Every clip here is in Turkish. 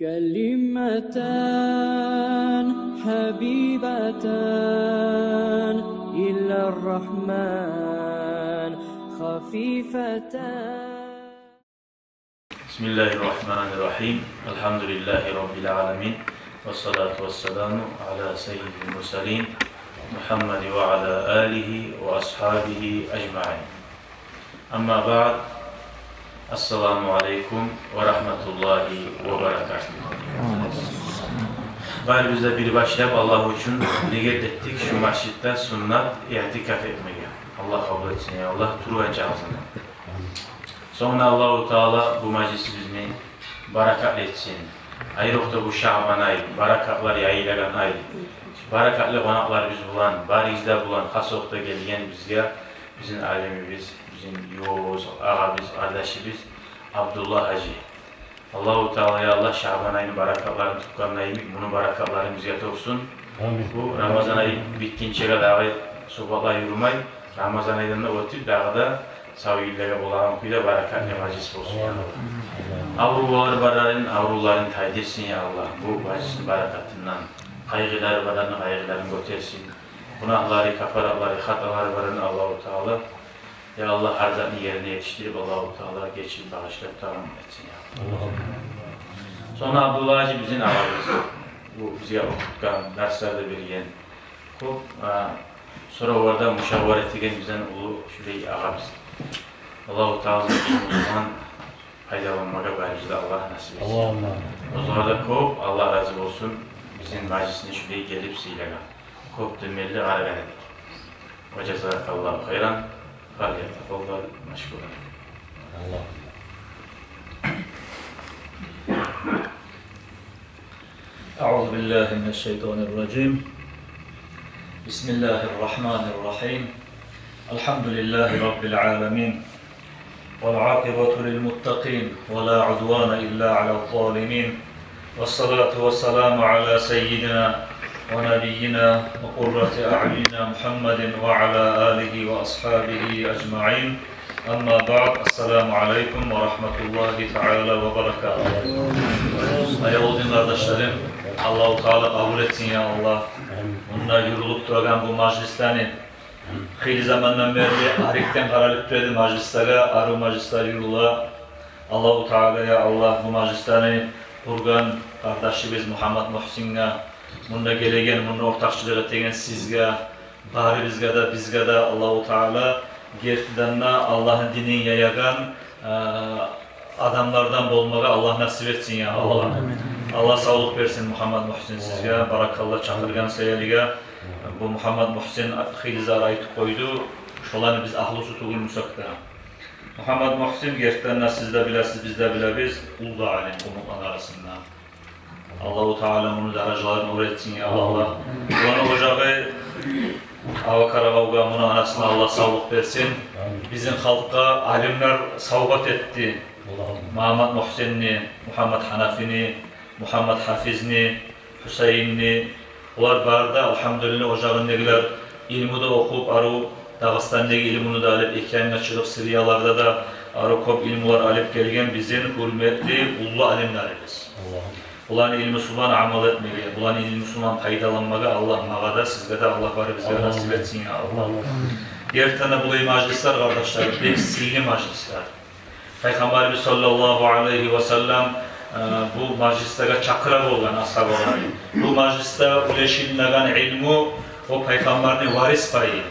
كلمتان حبيبتان إلى الرحمن خفيفتان. بسم الله الرحمن الرحيم. الحمد لله رب العالمين والصلاة والسلام على سيد المرسلين محمد وعلى آله وأصحابه أجمعين. أما بعد، السلام عليكم ورحمة الله وبركاته. Gayrı bizde bir başlayıp Allah için niyet ettik şu mescitte sünnet i'tikaf etmeye. Allah kabul etsin ya Allah turu ecazını. Sonra Allah-u Teala bu meclisi bizni barakatlı etsin. Ayrıca bu Şaban ayı, barakatlar yayılagan ayı. Barakatlı konaklar biz bulan, barizde bulan, kasokta gelgen bizge, bizim alemimiz, bizim yoğuz, ağabey, kardeşimiz Abdullah Hacı. Allah-u Teala'ya Allah Şaban ayının barakatlarını tutkanlayımız, bunun barakatlarını bizge olsun. Bu Ramazan ayı bitkince kadar sobalar yürümay, Ramazan ayından da oturup dağda savgillere olan kuyda barakatlı meclis olsun ya Allah. Avrular barların, avruların taydirsin ya Allah. Bu meclisin barakatından kaygıları barlarını kaygılarını götürsin. Günahları, kafaratları, hataları barını Allah-u Teala ya Allah harzatını yerine yetiştirip Allah-u Teala geçip bağışlayıp devam etsin ya Allah. Sonra Abdullah Hacı bizim ağabeyimiz. Bu bize okutkan, derslerde bilgen. Sonra orada müşavir ettiğin bizden ulu şurayı ağabeyimiz. Allah-u Teala'nın ilminden faydalanmaya bizde Allah nasip etsin. O zaman da kop Allah razı olsun bizim meclisine şuraya gelip seylegan. Kop demelli aragan edik. Ve cezakallahu hayran. Falyatafadal meşgulen. Allah. أعوذ بالله من الشيطان الرجيم. بسم الله الرحمن الرحيم. الحمد لله رب العالمين. والعاقبة للمتقين ولا عدوان إلا على الظالمين. والصلاة والسلام على سيدنا ونبينا وقرة أعيننا محمد وعلى آله وأصحابه أجمعين. أما بعد، السلام عليكم ورحمة الله تعالى وبركاته. Ayol din kardeşlerim, Allah-u Teala kabul etsin ya Allah. Bunlar yürülüp duran bu meclislerini xeyli zamandan beri arikten karalıp durdu meclislere, arı meclisler yürüla. Allah-u Teala'ya Allah bu meclislerini kurgan kardeşimiz Muhammed Muhsin'e, bunda gelegen, bunda ortakçılık ettiğin sizge, bari bizge de Allah-u Teala gerçekten Allah'ın dinini yayagan adamlardan olmağa Allah nasip etsin ya Allah. Allah sağlık versin Muhammed Muhsin sizge, barakallah çakırgan seyelige. Bu Muhammed Muhsin xeyli zarayı koydu, şolarını biz ahlı su tuğulmuşsak da. Muhammed Muhsin gerçekten siz de biləsiz, biz de biləbiz, ulu da alim umutlar arasında. Allah-u Teala bunu dərəcələrini öğretsin ya Allah. Ulan ocağı Ava Karavavga, bunun anasına Allah sağlık versin. Bizim halka alimler savbat etti. Muhammed Muhsinni, Muhammed Hanafini, Muhammed Hafizini, Hüseyinni. Onlar barda elhamdülillah ocağın negiler ilmi de okup arı Dağıstan'daki ilmini de alıp ekranına çıkıp Siriyalarda da arı kop ilmiler alıp gelgen bizim hürmetli ulu alimlerimiz. Ulan ilmi suman amal etmeye, ulan ilmi suman faydalanmaya Allah mağada sizde de Allah var bize nasip etsin ya Allah. Diğer tane bulayı meclisler kardeşlerim, pek sihli meclisler. Peygamberimiz sallallahu aleyhi ve sellem bu meclislere çakırak olan ashablar. Bu mecliste ulaşılan ilmi o peygamberin varis payı.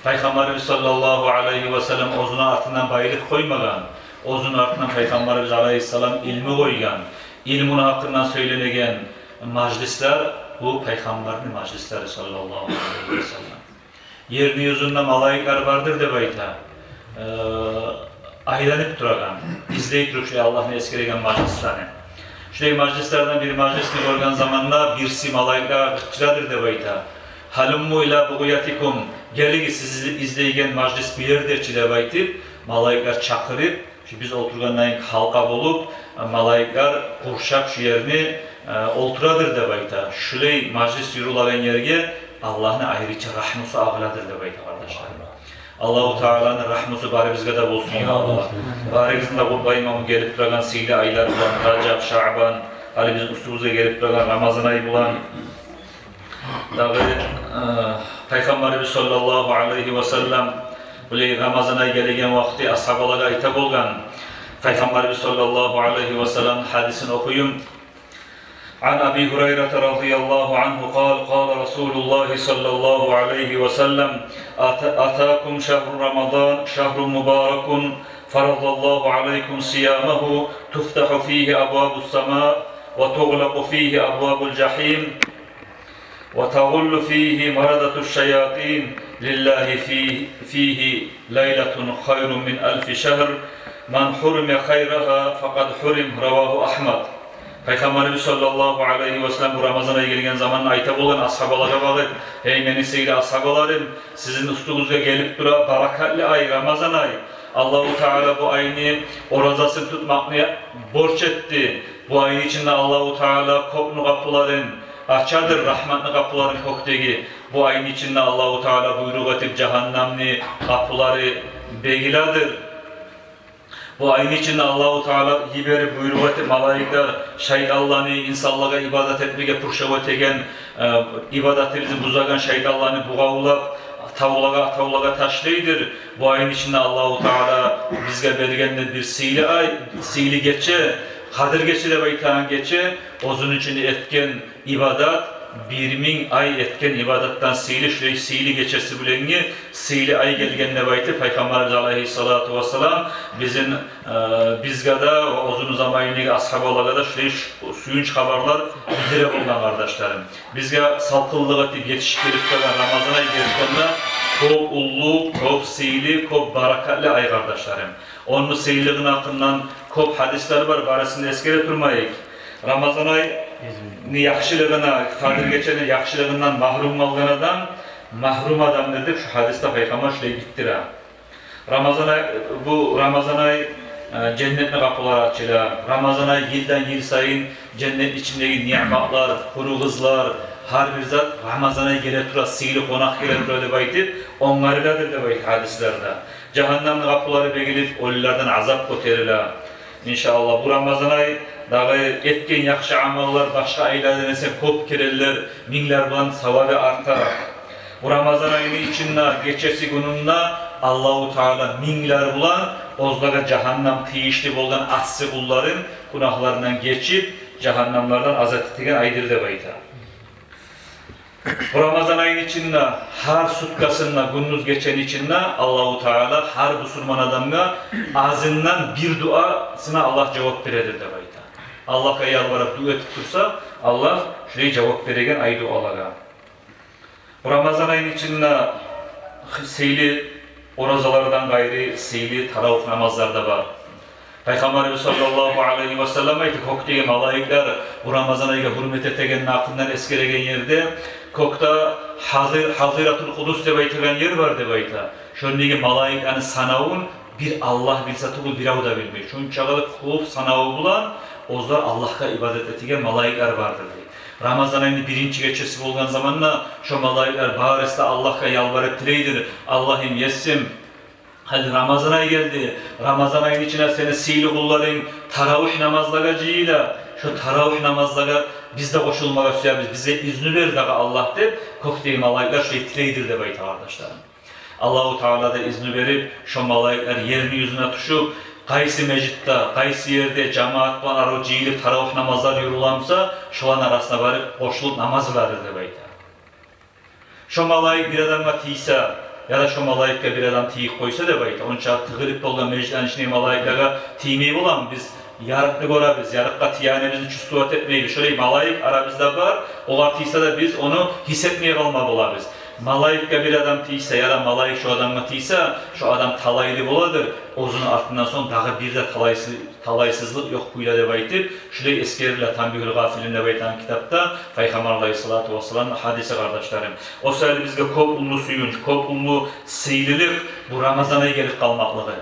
Peygamberimiz sallallahu aleyhi ve sellem ozuna artınan bayılık koymadan, ozun artınan Peygamberimiz aleyhisselam ilmi koygan, ilmin hakkından söylenegen meclisler bu Peygamberin meclisleri sallallahu aleyhi ve sellem. Yerini yüzünde malayikler vardır de bayta. Aylanıp duragan, izleyip durup Allah'ın eskiregen meclislerini. Şuraya meclislerden bir meclisini görgen zamanla birisi malayikler kıçıradır de bayta. Halummu ila buğyatikum, gelin sizi izleygen meclis bir yerdir çile baytip, malayikler çakırıp, biz oturgandan halka bulup, malayikler kurşak şu yerini olturadır de bayta. Şuraya meclis yürülagan yerge Allah'ın ayrıca rahmusu ağladır de bayta kardeşler. Allahu Teala'nın rahmeti bari bizge de bolsun inşallah. Bari bizim de Kurban İmamı gelip duran siyli aylar bulan, Racab, Şaban, hali bizim üstümüze gelip duran Ramazan ayı bulan. Dağı Peygamberimiz sallallahu aleyhi ve sellem böyle Ramazan ayı gelegen vakti ashabalara hitap olgan Peygamberimiz sallallahu aleyhi ve sellem hadisini okuyun. عن أبي هريرة رضي الله عنه قال قال رسول الله صلى الله عليه وسلم أتاكم شهر رمضان شهر مبارك فرض الله عليكم صيامه تفتح فيه أبواب السماء وتغلق فيه أبواب الجحيم وتغل فيه مردة الشياطين لله فيه ليلة خير من 1000 شهر من حرم خيرها فقد حرم رواه أحمد. Peygamberimiz sallallahu aleyhi ve sellem bu Ramazan'a gelgen zaman ayta bolan ashabalara bağlı. Ey meni seyri ashabalarım, sizin üstünüzge gelip dura barakatli ay Ramazan ay. Allahu Teala bu ayını orazasını tutmakını borç etti. Bu ayın içinde Allahu Teala kopnu kapıların açadır, rahmetli kapıların koktegi. Bu ayın içinde Allahu Teala buyruk etip cehennemli kapıları begiladır. Bu ayın içinde Allahu Teala hiberi buyruğu etip malaikler şeytanlarını insanlara ibadet etmeye purşavat egen ibadetimizi buzagan şeytanlarını buğavlap tavlaga taşlaydır. Bu ayın içinde Allahu Teala bizge belgenli bir sili ay, sili geçe, Kadir geçe de baytan geçe, ozun içinde etken ibadet 1000 ay etken ibadetten sili geçesi bilengi sili ay gelgenine bayti Peygamberimiz aleyhissalatu vesselam bizim bizgada ve uzun zamanlık ashabalara da suyunç haberler bildire bulunan kardeşlerim. Bizge salkıllık etip yetişip gelip kalan Ramazan ayı gelip çok ullu, çok sili, çok barakatli ay kardeşlerim. Onun siliğinin hakkından çok hadisler var, barasında eskere durmayık. Ramazan ayı yaxşılığına, Kadir geçenin yaxşılığından mahrum kalganadan mahrum adam dedik şu hadiste Peygamber şöyle gittir. Bu Ramazan ayı cennetli kapılar açıyla, Ramazan ayı yıldan yıl sayın cennet içindeki nimetler, kuru kızlar, her bir zat Ramazan ayı gele tura, sihirli konak gele tura de baytip, onlarıladır de baytip hadislerde. Cehennemli kapıları begilip, ölülerden azap koteriler. İnşallah bu Ramazan ayı dağı etken yaxşı amallar başka aylardan ise kop kireller, minler bulan savabı artar. Bu Ramazan ayının içinde geçesi gününde Allahu Teala minler bulan ozlaga cehennem tiyişli bolgan assı kulların günahlarından geçip cehennemlerden azat etigen aydır de bayta. Bu Ramazan ayının içinde her sutkasında gündüz geçen içinde Allahu Teala her Müslüman adamga ağzından bir duasına Allah cevap veredir de bayta. Allah'a yalvarıp dua etip dursa Allah şuraya cevap veregen ay dualara. Bu Ramazan ayının içinde seyli orazalardan gayri seyli taravih namazlarda var. Peygamberimiz sallallahu aleyhi ve sellem ayeti koktegi malaikler bu Ramazan ayıga hürmet etegen aklından eskeregen yerde kokta Haziratul Kudus deb aytılgan yer var deb ayta. Şöndeki malaikani sanavun bir Allah bilse tuğul bir avda bilmeyi. Şunçağı kulup sanavı bulan ozlar Allah'a ibadet etigen malaikler vardır deyip. Ramazan ayının birinci geçesi bolgan zamanla şu malaikler bağıresta Allah'a yalvarıp dileydir. Allah'ım yessim. Hadi Ramazan ayı geldi. Ramazan ayının içine seni sihirli kulların taravih namazlara cihile. Şu taravih namazlara biz de koşulmaya söylüyoruz. Bize izni ver dağı Allah deyip kokteyi malaikler şu dileydir de bayta kardeşlerim. Allahu Teala da izni verip şu malaikler yerini yüzüne tuşup qaysi mecitde, qaysi yerde cemaat bilan aro jiyilip taravih namazlar yürülamsa şulan arasına barıp koşulup namaz verir de bayta. Şu malaik bir adamga tiyse ya da şu malaikga bir adam tiyip koysa da bayta. Onça tıgırıp bolgan mecitlerin içine malaiklarga tiymey bolam biz yarıklı görəbiz, yarıkka tiyanemizni çüstüvat etmeybiz. Şöyle malaik aramızda var, olar tiyse de biz onu hissetmeye kalma bolabız. Malaikga bir adam tiyse ya da malaik şu adamga tiyse şu adam talaylı boladır. Ozun artından son dağı bir de talaysızlık yok kuyla deb aytip, şulay eskerirler Tanbihul Gafilin deb aytan kitapta Peygamber aleyhissalatu vesselam hadisi kardeşlerim. O sayılı bizge kop ullu suyunç, kop ullu seylilik bu Ramazan ayı gelip kalmaklığı.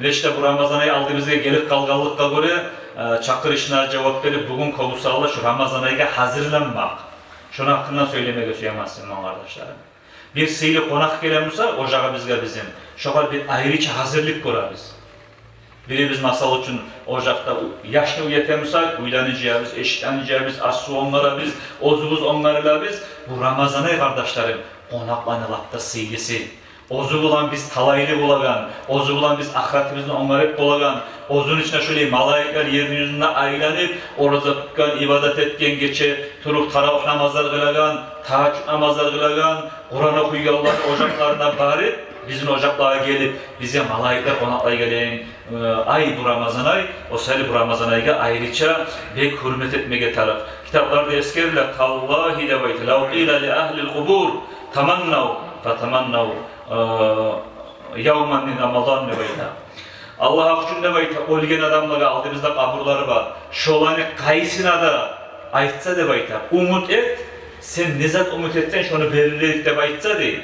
Ve işte bu Ramazan ayı aldı bizge gelip kalganlıkka göre çakır işine cevap verip bugün kovusalla şu Ramazan ayıga hazırlanmak. Şunu hakkında söylemeye götüremezsin kardeşlerim. Bir seyli konak gelen olsa, ocağa bizge bizim. Şoğal bir ayrıca hazırlık kurarız. Biri biz masal için ocakta yaşlı yetemizsak, uylanacağız, eşitleneceğiz, az su onlara biz, ozumuz onlarla biz. Bu Ramazan'ı kardeşlerim, konaklanılapta seyisi. Ozu bulan biz talaylı bulagan, ozu bulan biz ahiretimizin onları bulagan, ozun içine şöyle malayikler yerin yüzünde aylanıp, orada tutkan, ibadet etken, geçe, turup taravih namazlar kılagan, tahaccüd namazlar kılagan, Kur'an okuyuyorlar ocaklarına bari, bizim ocaklara gelip, bize malayikler konakla gelen ay bu Ramazan ay, o seri bu Ramazan ayga ayrıca bek hürmet etmeye taraf. Kitaplarda eskerler, Tallahi de bayt, lav qila li ahlil kubur, tamannav, fatamannav, yavman min Ramazan ne bayta. Allah hakkın ne bayta, ölgen adamlara aldı bizde kaburları var. Şolanı kayısına da aytsa de bayta, umut et, sen ne zat umut etsen şunu belirleyip de baytsa değil.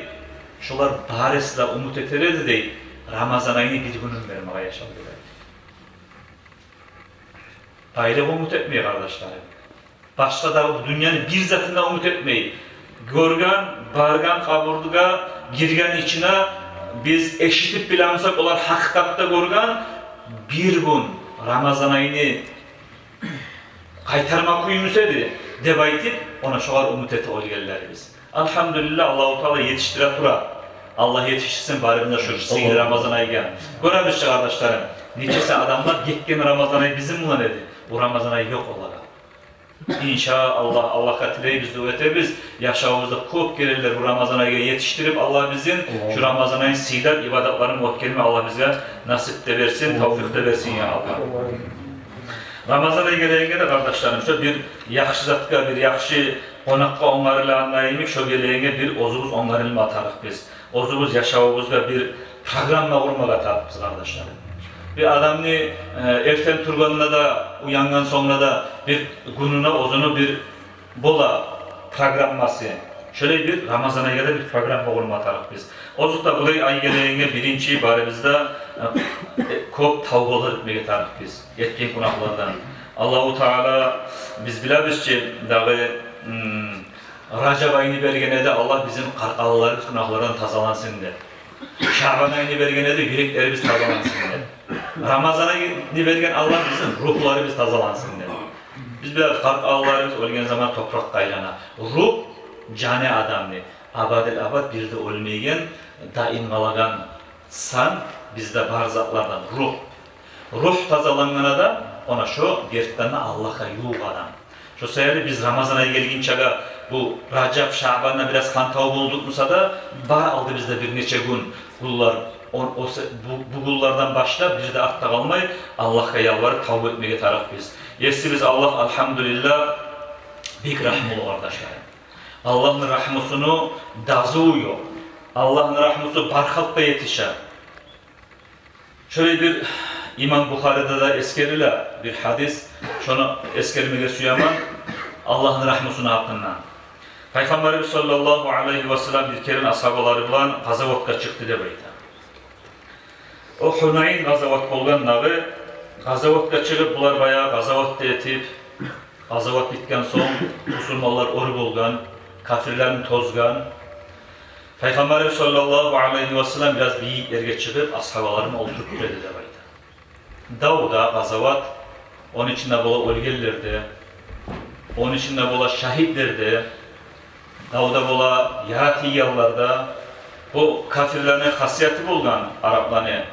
Şolar baresle umut etere de değil, Ramazan ayını bir günün vermeye yaşadılar. Aile umut etmeyi kardeşlerim. Başka da dünyanın bir zatına umut etmeyi. Görgen, bargan kaburduga, girgen içine biz eşitip bilemsek olar hakikatte görgen bir gün Ramazan ayını kaytarmak kuyumsaydı debaytip ona şolar umut ete olgelleri biz. Elhamdülillah Allah-u Teala yetiştire tura. Allah yetiştirsin bari bunda şu seyir Ramazan ayı gel. Görebiliriz kardeşlerim. Niçesi adamlar gitken Ramazan ayı bizim buna dedi. Bu Ramazan ayı yok olarak. İnşallah Allah katileyi biz duvvete biz yaşamımızda kop gelirler bu Ramazan ayı yetiştirip Allah bizim şu Ramazan ayı sidat ibadetlerini muhkelime Allah bize nasip de versin, tevfik de versin ya Allah. Ramazan ayı geleyince de kardeşlerim şu bir yakşı zatka, bir yakşı konakka onlarıyla anlayayım, şu geleyince bir ozumuz onlarıyla atarık biz. Ozumuz yaşamımızda bir programla kurmak atarık biz kardeşlerim. Bir adamını erten turbanına da uyangan sonra da bir gününe ozunu bir bola programması. Şöyle bir Ramazan ayında bir program kurma atarık biz. Ozukta burayı ay geleyince birinci bari bizde kop tavgalar etmeye atarık biz. Yetken kunaklardan. Allah-u Teala biz biliriz ki dağı Racab ayını bergene de Allah bizim karkalılarımız günahlardan tazalansın de. Şaban ayını bergene de yüreklerimiz tazalansın de. Ramazan ayını bergen Allah bizim ruhlarımız tazalansın de. Biz biraz karkalılarımız ölgen zaman toprak kaylana. Ruh cane adamdı. Abadel abad bir de ölmeyen daim kalagan san bizde barzatlardan ruh. Ruh tazalanana da ona şu gertlerine Allah'a yuğ adam. Şu sayıda biz Ramazan ayı gelgin çaga bu Racab, Şaban'la biraz kantav bulduk musa da bar aldı bizde bir neçe gün kullar. Bu kullardan başla bir de artta kalmayı Allah'a yalvarıp tavba etmeye taraf biz. Yesi biz Allah elhamdülillah bir rahmolu kardeşlerim. Allah'ın rahmusunu dazı uyuyor. Allah'ın rahmusu barkatla yetişer. Şöyle bir İmam Bukhari'de de eskeriyle bir hadis, şunu eskerime suyaman Allah'ın rahmusunu hakkından. Peygamberimiz sallallahu aleyhi ve sellem bir kere ashabaları bilen gazavatka çıktı de bayta. O Hunayn gazavat bolgan nağı gazavatka çıkıp bular bayağı gazavat etip gazavat bitken son Müslümanlar oru bolgan, kafirlerin tozgan. Peygamberimiz sallallahu aleyhi ve sellem biraz büyük yerge çıkıp ashabalarını oturup dedi de bayta. Davda gazavat, onun içinde bola ölgellerdi, onun içinde bola şahitlerdi, Davda bola yaratiyallarda, bu kafirlerine hasiyeti bulgan Araplarına,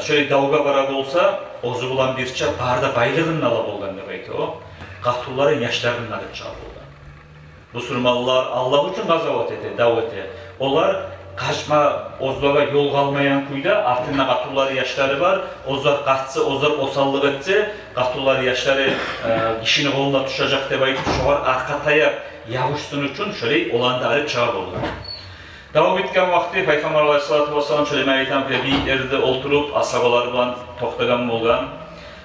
şöyle davga barak olsa, ozu bulan bir çap, barda baylığının ala bulgan demekti o, katulların yaşlarının alıp çap bulgan. Bu Müslümanlar Allah için gazavat eti, davet eti. Onlar kaçma, ozlara yol kalmayan kuyda, artığında katulları yaşları var. Ozlar kaçsa, ozlar osallık etse, katulları yaşları kişinin koluna düşecek de bayıp, şu var arkataya yavuşsun için şöyle olanda arıp çağır olur. Devam bitken vakti Peygamber Aleyhisselatü Vesselam şöyle meydan bir yerde oturup ashabalarla toktagan bolgan.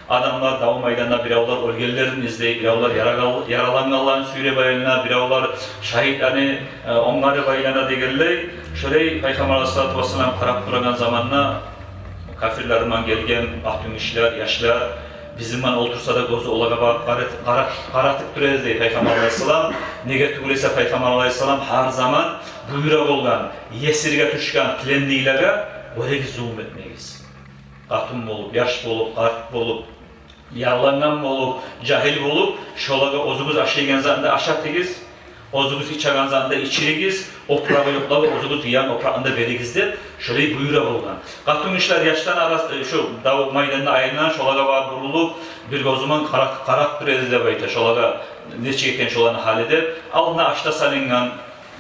Adamlar davam meydanına biravlar ölgelerini izleyip, biravlar yaralananların süre bayılına, biravlar şahitlerini onları bayılana degerley. Şöyle Peygamber Aleyhisselatü Vesselam karab duragan zamanla kafirlerden gelgen ahtun işler, yaşlar bizim otursa da gözü olaga qaratıp durur deyip Peygamber Aleyhisselam. Nege tugulese Peygamber Aleyhisselam her zaman buyura bolgan, yesirge tuşkan plenliylere öyle zulüm etmeyiz. Katın bolup, yaş bolup, kart bolup, yalangan bolup, cahil bolup, şolaga ozuguz aşıygen zanda aşağı tegiz, ozuguz içagan zanda içirigiz, oprağı yoklaga ozuguz yan oprağında verigiz de şöyle buyura bolgan. Katın işler yaştan arası, şu dav maydanına ayından şolaga var burulup, bir o zaman karat bir edilde bayta, şolaga ne çeken şolanı halede, aldına aşta salingan,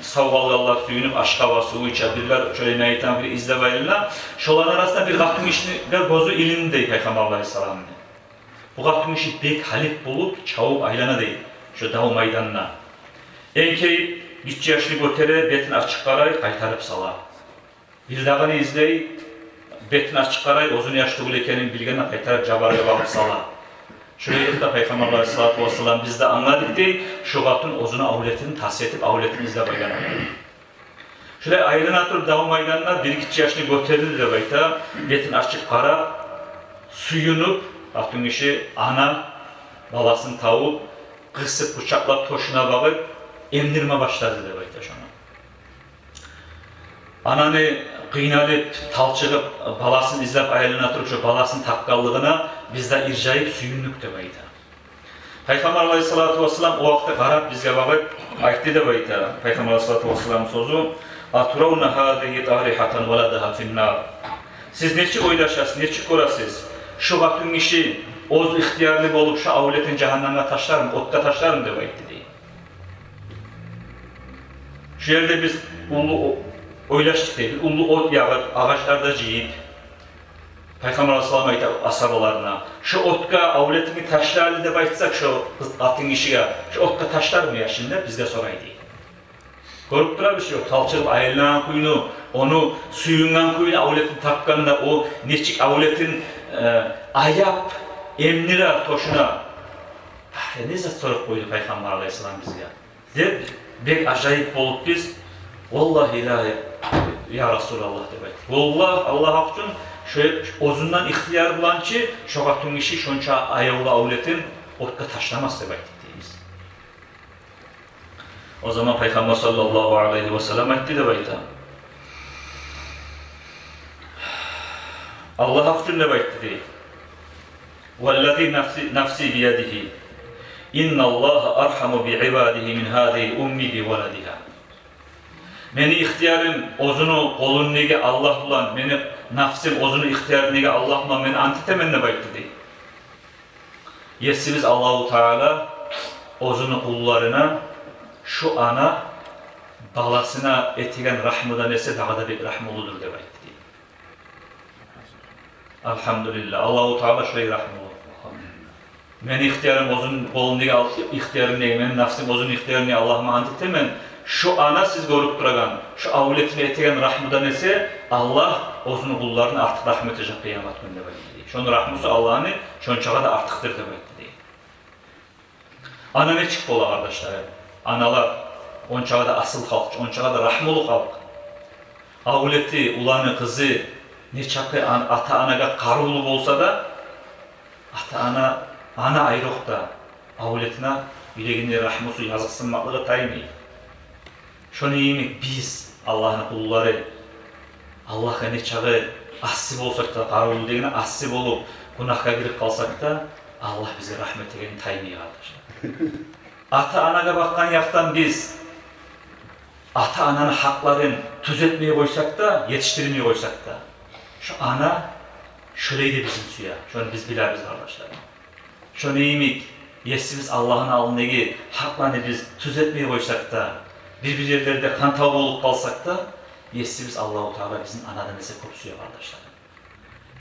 savvalgallar suyunup aşkava suyu içebilirler, şöyle neyitan bir izlemeyle, şolan arasında bir katın işine gozu ilim deyip Peygamber Aleyhisselam'ın. Bu katın işi bek halif bulup, çavup aylana değil, şu dav maydanına. Enkey, 3 yaşlı götere betin açık karay, kaytarıp sala. Bir dağını izley, betin açık karay, uzun yaşlı gülekenin bilgene kaytarıp cabarga bağlı sala. Şöyle de Peygamber Aleyhisselatü Vesselam biz de anladık değil, şu katın ozunu avletini tahsiye edip avletini izle baygana. Şöyle ayrına tur dağı maydanına 1-2 yaşlı göterildi de bayta, betin açık kara, suyunup, katın işi ana, balasını tavup, kısıp bıçaklap toşuna bağıp, emdirme başladı de bayta şuna. Ananı kıynalıp, talçıgıp, balasını izlep ayarına turup şu balasının takkallığına bizde ircayıp suyunluk de bayta. Peygamber Aleyhisselatü Vesselam o vakti qarab bizge bağıp aytti de bayta. Peygamber Aleyhisselatü Vesselam'ın sözü "Aturawna hadihi tarihatan veladaha finnar." Siz neçe oylaşasınız, neçe görasınız? Şu katın işi oz ihtiyarlı olup şu avletin cehenneme taşlar mı, otka taşlar mı de baytti değil. Şu yerde biz ulu oylaştık değil, ulu ot yağı ağaçlarda ciyip Peygamber Aleyhisselam'a ait asabalarına şu otka avletini taşlarlı da baytsak şu atın işiga şu otka taşlar mı ya şimdi bizde soraydı. Görüp durar bir şey yok. Talçılıp ayırlanan kuyunu, onu suyundan kuyunu avletin takkanında o neçik avletin ayap, emnira toşuna neyse sorup koydu Peygamber Aleyhisselam bizge. De bek acayip olup biz vallahi ilahi ya Resulallah demek. Vallahi Allah hakkın şöyle ozundan ihtiyar bulan ki şu katın işi şonça ayavlı avletin otka taşlamaz demek dediğimiz. O zaman Peygamber sallallahu aleyhi ve sellem etti de bayta. Allah hakkın demek dedi. وَالَّذِي نَفْسِي بِيَدِهِ اِنَّ اللّٰهَ أَرْحَمُ بِعِبَادِهِ مِنْ هَذِهِ اُمِّ بِوَلَدِهَا. Meni ihtiyarım ozunu kolun nege Allah bulan, meni nafsim ozunu ihtiyar nege Allah bulan, meni antitemenine bayıttı değil. Yesimiz Allahu Teala ozunu kullarına şu ana balasına etigen rahmıdan ese daha da bir rahmoludur de bayıttı değil. Elhamdülillah. Allahu Teala şöyle rahmolu. Meni ihtiyarım ozun kolun nege ihtiyarım nege, meni nafsim ozunu ihtiyar nege Allah'ıma antitemen. Şu ana siz görüp duragan, şu avletini etegen rahmıdan ese Allah ozunu kullarını artık rahmet edecek kıyamet günde belki. Şunun rahmısı Allah'ını şonçağa da artıktır demek değil. Ana ne çık ola kardeşler? Analar onçağa da asıl halk, onçağa da rahmolu halk. Avleti, ulanı, kızı ne çakı ata anaga karulu olsa da ata ana ayrık da avletine yüreğinde rahmusu yazıksınmaklığı taymayı. Şunu yemek biz Allah'ın kulları Allah'a ne çağı asip olsak da karulu degine asip olup günahka girip kalsak da Allah bize rahmet edeni taymayı kardeşler. Ata anaga bakkan yaktan biz ata ananın hakların düzeltmeye koysak da yetiştirmeye koysak da şu ana şöyleydi bizim suya. Şunu biz biliriz kardeşler. Şunu yemek yesimiz Allah'ın alındaki haklarını biz düzeltmeye koysak da birbirlerde kantav olup kalsak da yesimiz Allah-u Teala bizim anadan ese kopsuyor kardeşler.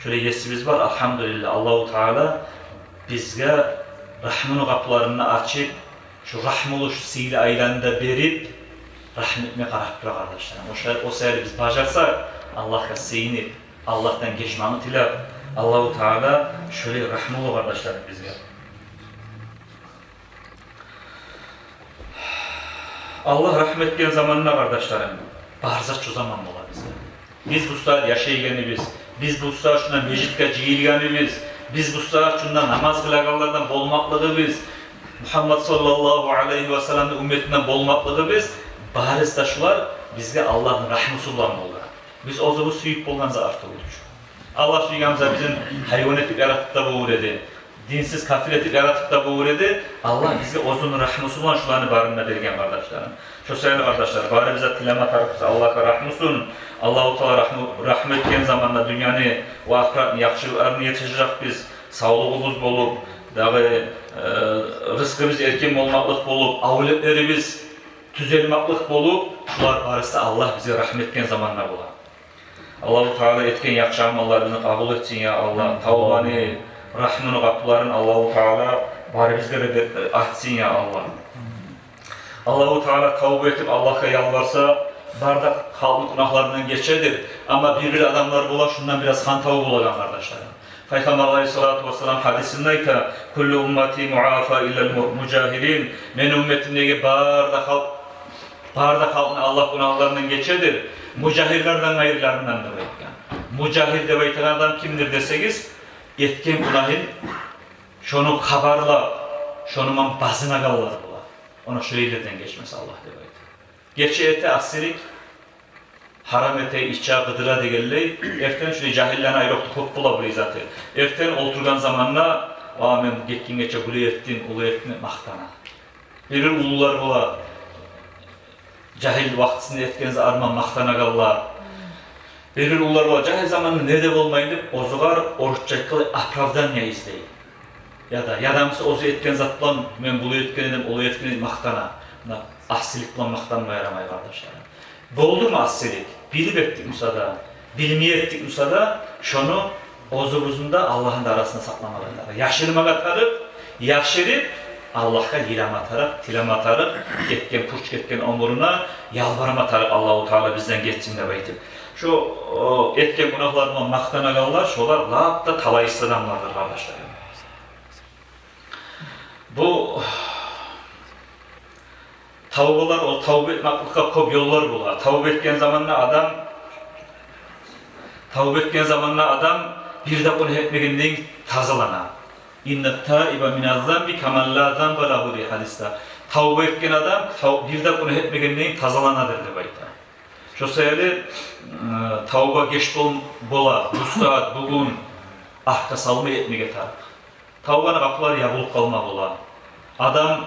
Şöyle yesimiz var, elhamdülillah Allah-u Teala bizge rahmını kapılarını açıp şu rahmolu şu sihirli aylanda berip rahmetine karap dura kardeşler. O sefer biz bacarsak Allah'a seyinip Allah'tan geçmanı tilep Allah-u Teala şöyle rahmolu kardeşler bizge. Allah rahmet etken zamanına kardeşlerim, barzat şu zaman ola bize. Biz bu saat yaşaygenimiz, biz bu saat şuna mecitke cihilgenimiz, biz bu saat şundan namaz kılaganlardan bolmaklığı biz, Muhammed sallallahu aleyhi ve sellem'in ümmetinden bolmaklığı biz, bariz taşılar bizge Allah'ın rahmeti olan olur. Biz o zaman suyup bolganza artı olur. Allah suygamıza bizim hayvan etip yaratıp da boğur edi. Dinsiz kafir etip yaratıp da boğur edi. Allah bizge ozunun rahmeti olan şularını barınına bergen kardeşlerim. Şu sayılı kardeşler, bari bize tileme tarafı Allah'a rahmetsun. Allah-u Teala rahmet etken zamanla dünyanı ve ahiretini yakışıklarını yetişecek biz sağlığımız bolup, rızkımız erken olmaklık bolup, avletlerimiz tüzelmaklık bolup, şular barisi Allah bize rahmet etken zamanla bular. Allah-u Teala etken yakşı amallarını kabul etsin ya Allah. Tavbani, rahmını kapıların Allah-u Teala bari bizlere açsın ya Allah. Allah-u Teala tavbe etip Allah'a yalvarsa bardak halkın günahlarından geçedir. Ama bir adamlar bula şundan biraz hantavu bulagan kardeşlerim. Peygamber aleyhissalatu vesselam hadisindeyken kullu ummati muafa illel mucahidin. Men ümmetimdeki bardak halkın Allah günahlarından geçedir. Mucahirlerden ayrılarındandır. Mucahir de beyten adam kimdir deseniz etken günahın şunu kabarla, şunu basına kallar bula. Ona şöyleden geçmesi Allah demek. Geçi ete asirik, haram ete içe gıdıra degelley, erten şöyle cahillerine ayrıktı kop bulabilir zaten. Erten oturgan zamanla, amen geçkin geçe ulu ettin mahtana. Bir ulular bula, cahil vaktisinde etkenizi arman mahtana kallar. Bir ulular bula, cahil zamanında nerede olmayın ozugar oruçça kılı apravdan ya izleyin. Ya da yadamsı ozu etken zatlan, men bulu etkenim, ulu etkenim mahtana. Asilik bulan maqtanma yaramay kardeşlerim. Boldu mu asilik? Bilip ettik Musa'da, bilmeye ettik Musa'da, şunu ozubuzunda Allah'ın da arasında saklamalıdır. Yaşırmağa tarıp, yaşırıp, Allah'a lilam atarıp, tilam atarıp, getken, purç getken omuruna, yalvarım atarıp Allah-u Teala bizden geçsin de beytip. Şu etken günahlarına maqtana kallar, şolar lağıpta talayist adamlardır kardeşlerim. Bu tavbalar, o tavba etmaklıkta kop yollar bular. Tavba etken zamanla adam bir de onu etmeginden tazalana. İnne taiba minazzambi kamalla zamba lahu diye hadiste. Tavba etken adam bir de onu etmeginden tazalanadır de bayta. Şu sayılı tavba geç bola, bu saat, bugün ahka salma etmege tarık. Tavbanın kapıları yapılıp kalma bola. Adam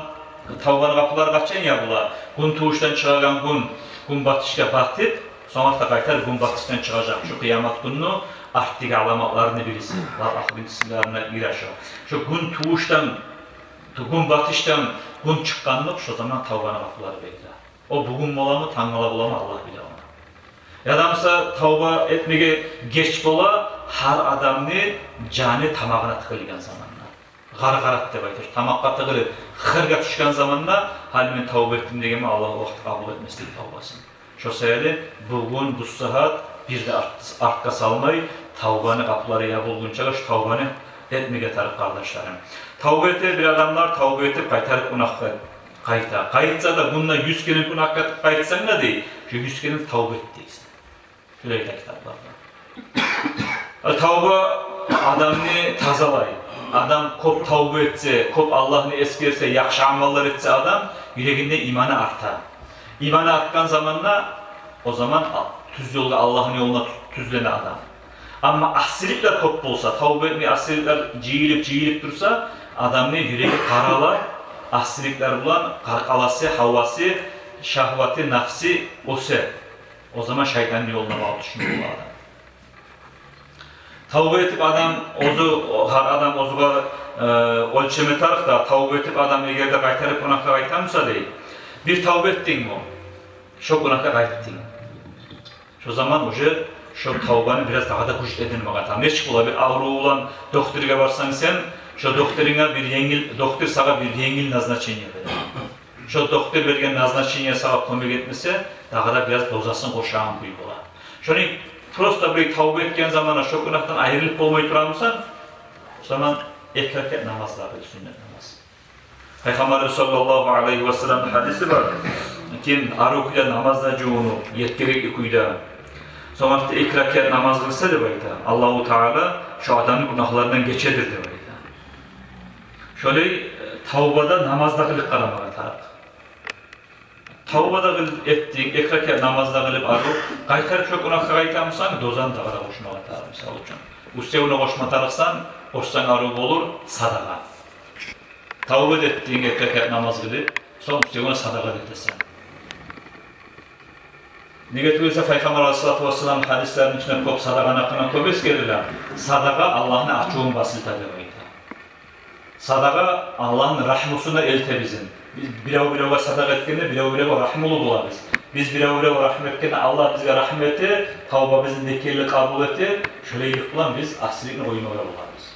tavbanın kapıları kaçan ya bula. Gün tuğuştan çıkargan gün batışka batip, sonra da kaytar gün batıştan çıkacak. Şu kıyamet gününü arttık alamatlarını bilirsin. Akıl isimlerine gireşir. Şu gün tuğuştan, gün batıştan gün çıkkanlık şu zaman tavbanın kapıları bekler. O bugün mola mı, tanrıla bola mı Allah bilir onu. Yadamsa tavba etmege geç bola, her adamını canı tamağına tıkılgan zamanlar. Gar-garat deb aytır. Tamakka tıgılып, xırga tushgan zamanla hali men tavba ettim degenme Allah o vaqt kabul etmeslik tavbaсын. Şu sayılı bugün bu saat bir de artga salmay tavbanı kapıları yapılgunca şu tavbanı etmege tarık kardeşlerim. Tavba ete bir adamlar tavba etip kaytarıp günahka kayta. Kayıtsa da bununla 100 kere günahka kayıtsan ne değil? Şu 100 kere tavba et deysin. Şöyle kitaplarda. Tavba adamını tazalayı. Adam kop tavba etse, kop Allah'ını eskerse, yakşı amallar etse adam yüreğinde imanı artar. İmanı artkan zamanla o zaman tüz yolda Allah'ın yoluna tüzlene adam. Ama asilikler kop olsa, tavba etmeyi asilikler ciyilip dursa adamın yüreği karalar, asilikler bulan karkalası, havası, şahvati, nafsi ose. O zaman şeytanın yoluna bağlı düşünüyor adam. Tavba etip adam ozuga ölçeme tarık da tavba etip adam egerde kaytarıp günahka kaytamsa değil. Bir tavba ettin mi? Şu günahka kayttın. Şu zaman şu tavbanı biraz daha da güç edinmek atam. Ne çıkıla bir ağrı olan doktorga varsan sen, şu doktor sana bir yengil nazначение verir. Şu doktor bergen nazначение sana kömek etmese, daha da biraz dozasın koşağın büyük ola. Şunu prosta bir tavba etken zamana şu günahtan ayrılıp olmayı duramırsan, o zaman iki rekat namazlar ve sünnet namaz. Peygamber sallallahu aleyhi ve sellem hadisi var. Kim arı okuyla namazda çoğunu, yetkerek okuyla, Sonra iki rekat namaz kılsa da bayta. Allahu Teala şu adamın günahlarından geçedir de bayta. Şöyle tavbada namazda kılıp karamağa tarık. Tavbada kılıp ettik, iki rekat namazda kılıp arıp, kaytarıp çok günahka kaytarmışsan dozan da ara koşmağa tarık misal için. Üstevine koşma tarıksan, koşsan arıp olur, sadaka. Tavbada ettiğin iki rekat namaz kılıp, son üstevine sadaka etesen. Nigetülse Peygamber Aleyhisselatü Vesselam hadislerinin içinde çok sadakanın hakkında çok eskeriler. Sadaka Allah'ın açığın basılta demeydi. Sadaka Allah'ın rahmusuna elte bizim. Biz bilev sadaka ettiğinde bilev rahmulu bularız. Biz bilev rahmet ettiğinde Allah bize rahmeti, tavba bizim dekirli kabul etti. Şöyle yıkılan biz aslilikle oyunu bularız.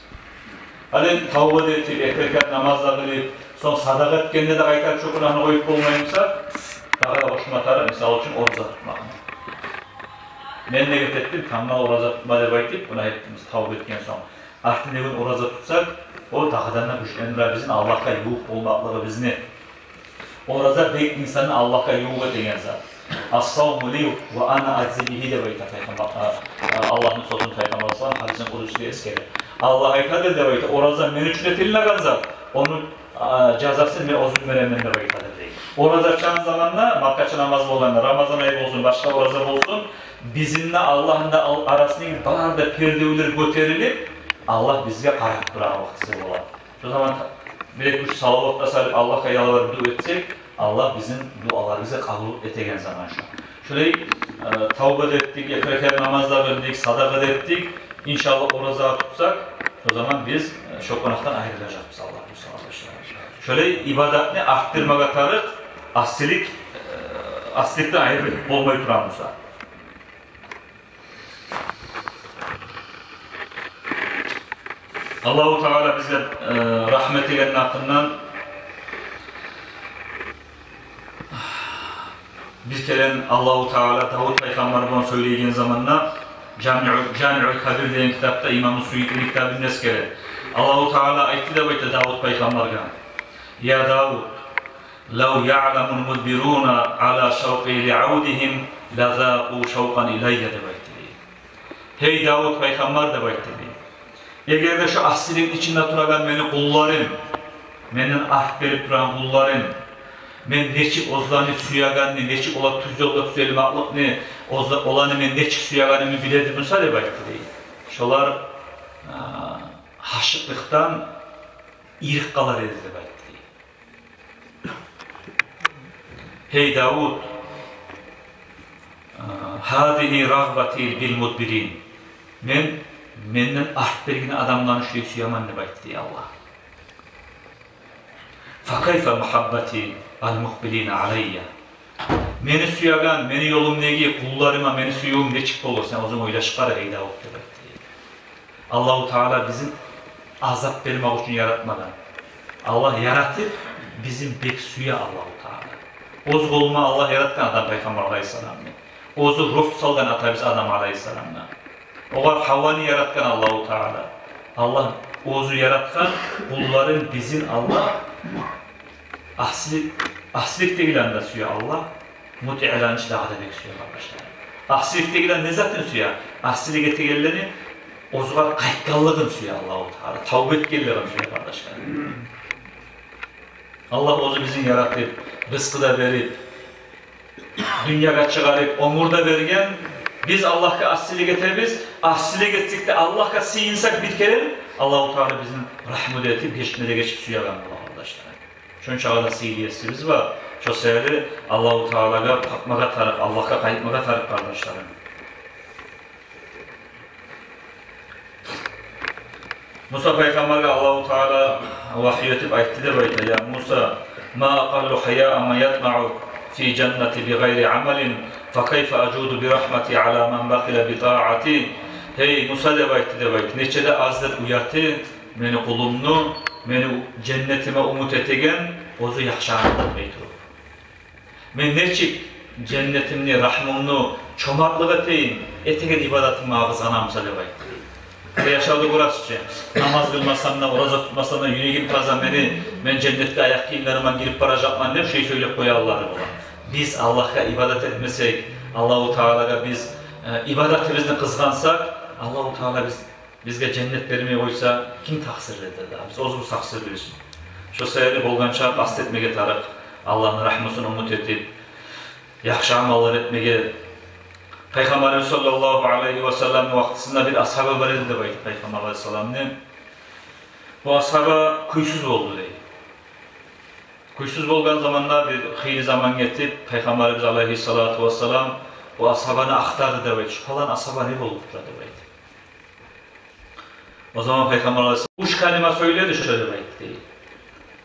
Hadi tavba ettik, ekrekat namazla kılıp, son sadaka ettiğinde de kaytar çok günahını koyup olmayımsa, daha hoşuma tarım, misal için oruza tutmak. Ben ne getirdim? Tamam oruza tutma debaydık, buna hepimiz tavba etken son. Artık ne gün oruza tutsak, o dağdan da güçlendirir bizim Allah'a yuh olmakları bizni. Oruza bek insanın Allah'a yuh eden zat. As-savmu li ve ana azibihi debaydı Allah'ın sözünü Peygamber sallallahu aleyhi ve sellem hadisin eskeri. Allah'a itaat debaydı. Oruza men üçün etilinen zat. Onun cezası men özür veremem debaydı. Oruza çağın zamanla, Makkaçı namaz olanlar, Ramazan ayı olsun, başka oruza olsun, bizimle Allah'ın da arasındaki bağırda perdeler göterilip, Allah bizge qarak duran vaxtısı olar. O zaman bir kuş salavatla sarıp Allah'a yalvarıp dua etsek, Allah bizim dualarımızı kabul etegen zaman şu. Şöyle tavba ettik, ekreker namazlar verdik, sadaka ettik, inşallah oruza tutsak, o zaman biz şu konaktan ayrılacağız Allah bu şöyle ibadetini arttırmağa tarık, aslilikten ayrı olmayı turamızsa. Allah-u Teala bize rahmet edenin hakkından bir kere Allah-u Teala Davud Peygamber bunu söyleyeceğin zamanla Cami'ül Kabir diyen kitapta İmam-ı Suyuti'nin kitabını eskere. Allah-u Teala ayeti de böyle Davud Peygamber'e. Ya Davud, لَوْ يَعْلَمُ الْمُدْبِرُونَ عَلَى شَوْقِ لِعَوْدِهِمْ لَذَاقُوا شَوْقًا اِلَيَّ demektir. Hey Davud Peygamber demektir. Eğer de şu aslilik içinde duran beni kullarım, benim ahd verip duran kullarım, men neçik ozlarını suyaganını, neçik ola tuz yolda tüzelim aklıqını, olanı men neçik suyaganını biledim müsaade demektir. Şolar haşıklıktan irik kalar edildi demektir. Hey Davud, hadihi rağbati bil mudbirin. Menden ahd bergin adamdan şuyu suyaman demektir Allah. Fakayfa muhabbati al muhbilina aleyya. Meni suyagan, meni yolum negi, kullarıma meni suyum ne çıktı olur, sen o zaman öyle çıkar ey Davud demektir. Allah-u Teala bizim azap vermek için yaratmadan. Allah yaratıp bizim bek suya Allah-u Teala. Oz koluma Allah yaratkan adam Peygamber Aleyhisselam'la. Ozu ruh salgan atabız adam Aleyhisselam'la. Oğar havanı yaratkan Allah-u Teala. Allah ozu yaratkan kulların bizim Allah aslilik degilen de suya Allah muti'lan işte daha da bek suya kardeşler. Aslilik degilen ne zaten suya? Aslilik etegellerini ozuğa kayıkkallığın suya Allah-u Teala. Tavbet gellerin suya kardeşler. Allah ozu bizim yaratıp, rızkı da verip, dünyaya çıkarıp, omur da vergen, biz Allah'a aslilik etiriz, aslilik ettik de Allah'a sığınsak bir kere, Allah-u Teala bizim rahmet edip, geçmede geçip suya vermeli arkadaşlar. Şunun çağda sığıniyesimiz var, çok sevgili Allah-u Teala'ya bakmağa tarık, Allah'a kayıtmağa tarık kardeşlerim. Musa Peygamber'e Allah-u Teala vahiy etip aytti de böyle ya Musa ma aqallu haya'a ma yatma'u fi cenneti bi gayri amelin fa kayfa acudu bi rahmeti ala men bakila bi ta'ati. Hey Musa de böyle neçede azdır uyatı meni kulumnu meni cennetime umut etegen ozu yaxşanıdır beytu. Men neçik cennetimni rahmumnu çomaklık eteyim etegen ibadatımı ağızganamsa de böyle. Yaşadık burası namaz kılmasam da, oruç tutmasam da, yürü girip bazen ben cennette ayak kiyimlerime girip varacakman diye şey söyleyip koya Allah'ı olan. Biz Allah'a ibadet etmesek, Allah-u Teala'ya biz ibadetimizni kızgansak, Allah-u Teala bizge cennet vermeye koysa kim taksir eder? Biz ozguz taksir bilirsin. Şu sayılı bolgança kastetmege tarık, Allah'ın rahmetini umut edip, yaxşı amallar etmege. Peygamberimiz sallallahu aleyhi ve sellem'in vaktisinde bir ashabı var idi deydi Peygamber aleyhisselam'ın. Bu ashaba kuysuz oldu deydi. Kuysuz bolgan zamanda bir xeyli zaman getip Peygamberimiz aleyhissalatu vesselam bu ashabanı aktardı deydi. Şu falan ashaba ne oldu deydi. O zaman Peygamber aleyhisselam uç kalima söyledi şöyle deydi.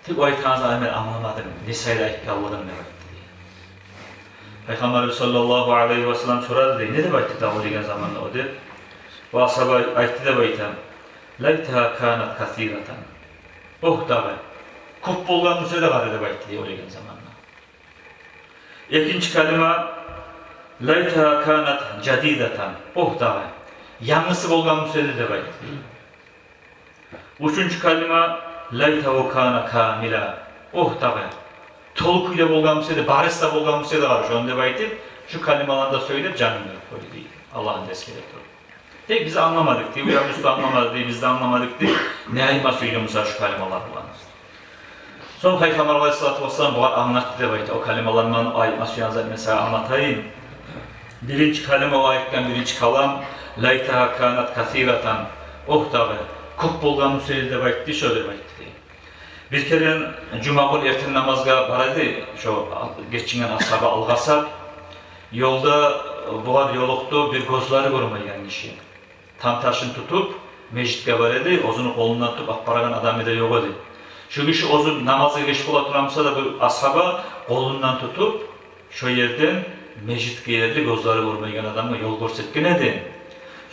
Tek o aytanızı ben anlamadım. Nisa'yla ikkalladın deydi. Peygamberimiz sallallahu aleyhi ve sellem soradı deydi. Ne de baytı da o degen zamanda o deydi. Bu ashaba aytti de baytı. Laytaha kanat kathiratan. Oh dağı. Kop bolgan müsede var edip aytti diye o degen zamanda. İkinci kalima Laytaha kanat cadidatan. Oh dağı. Yanlısı bolgan müsede de baytı diye. Üçüncü kalima Laytahu kana kamila. Oh dağı. Tolukuyla bolgan müsede, barisla bolgan müsede var. Şu anda baytı. Şu kalimalarında söyleyip canım yok. Öyle değil. Allah'ın desteğiyle. Tek biz anlamadık diye, uyan üstü anlamadı diye, biz de anlamadık diye, ne ayıma söylüyormuşlar şu kalimalar kullanırız. Sonra Peygamber aleyhissalatü vesselam bu anlattı diye bayıttı, o kalimalarından ayıma söylüyorlar mesela anlatayım. Birinci kalima o ayetten birinci kalam, Laytaha kanat kathiratan, oh dağı, kop bolgan müseyli de bayıttı, şöyle bayıttı diye. Bir kere Cuma günü erken namazga baradı, şu geçingen ashaba algasap, yolda buğar yoluktu bir gözleri görmeyen kişi. Tam taşını tutup mecitke var edi, ozunu kolundan tutup akbaragan adamı da yok edi. Şu kişi ozun namazı geçip ola turamsa da bu ashaba kolundan tutup şu yerden mecitke yerdi, gözleri görmeyen adamı yol görsetken edi.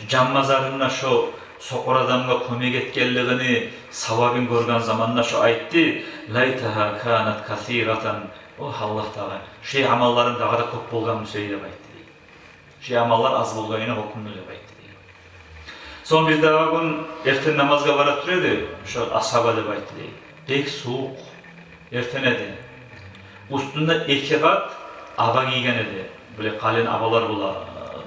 Can mazarına şu sokor adamga kömek etkenligini savabın görgen zamanla şu aytti. Laytaha kanat kathiratan. Oh Allah taala. Şu amalların daha da çok bolgan söyle aytti. Şu amallar az bolganına hükümlü aytti. Son bir daha gün erten namazga barat durdu. Şu ashaba da aytti. Pek soğuk. Erten edi. Üstünde iki kat aba giygen edi. Böyle kalın abalar bula.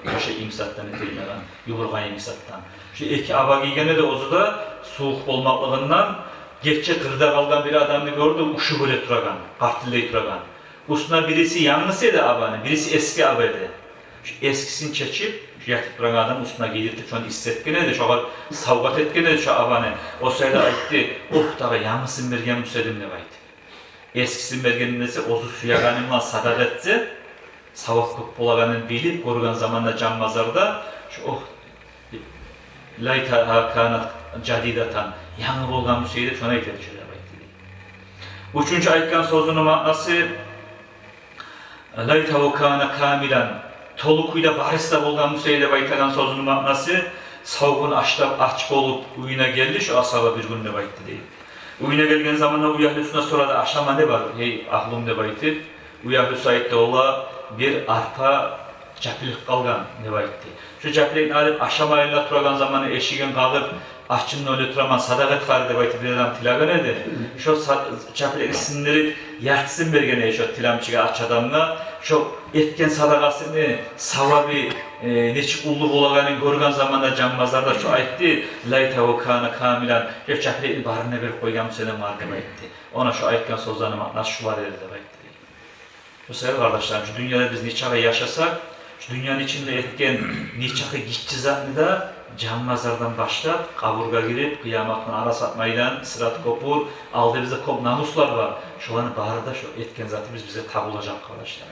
Köşe imsattan etilmeden, yumurga imsattan. Şu iki aba giygen edi, ozu da soğuk olmaklığından geççe kırda kalgan bir adamını gördü, uşu böyle turagan, kartille turagan. Üstüne birisi yanlısıydı abanı, birisi eski abaydı. Şu eskisini çekip, yatıp duran adam üstüne giydirdi, şu an hissetken edi, şu an savgat etken edi şu abanı. O sayıda aytti, oh dağı yanlısın bergen müsedim ne baydı. Eskisini bergenin nesi, ozu suya ganimla sadak etse, savak kop bolaganın bilip, korugan zamanda can mazarda, şu oh, Laytaha kanat cadidatan, yanı bolgan bir şeydi, şuna ekledi şöyle baydı. Üçüncü ayetken sözünün manası, Laytahu kana kamilan, tolukuyla barisla bolgan bir şeydi baytagan sözünün manası, savgun aç olup uyuna geldi, şu ashaba bir günde baydı değil. Uyuna gelgen zamanda uyahlısına sonra da aşama ne var? Hey ahlım ne baydı? Uyahlısı ayette ola bir arpa çapilik kalgan ne baydı? Şu çapiliğini alıp aşamayla turagan zamanı eşiğin kalıp aşçının öyle turaman sadakat var de baytı bir adam tilagan edi. Şu çapiliğini sindirip yartsın bergene şu tilamçıga aç adamla şu etken sadakasını savabi neçik ullu bolaganın görgen zamanda canmazlarda şu aytti Laytahu kana kamilan şu çapiliğini barına bir koygan senem var de baytı. Ona şu ayetken sözlerim nasıl şu var de baytı. Şu sevgili kardeşlerim şu dünyada biz niçağa yaşasak şu dünyanın içinde etken niçakı gitçi zatını da can mazardan başlayıp, kaburga girip, kıyamatın ara satmaydan, sırat kopur, aldı bize kop namuslar var. Şu an bağırda şu etken zatımız bize tabulacak arkadaşlar.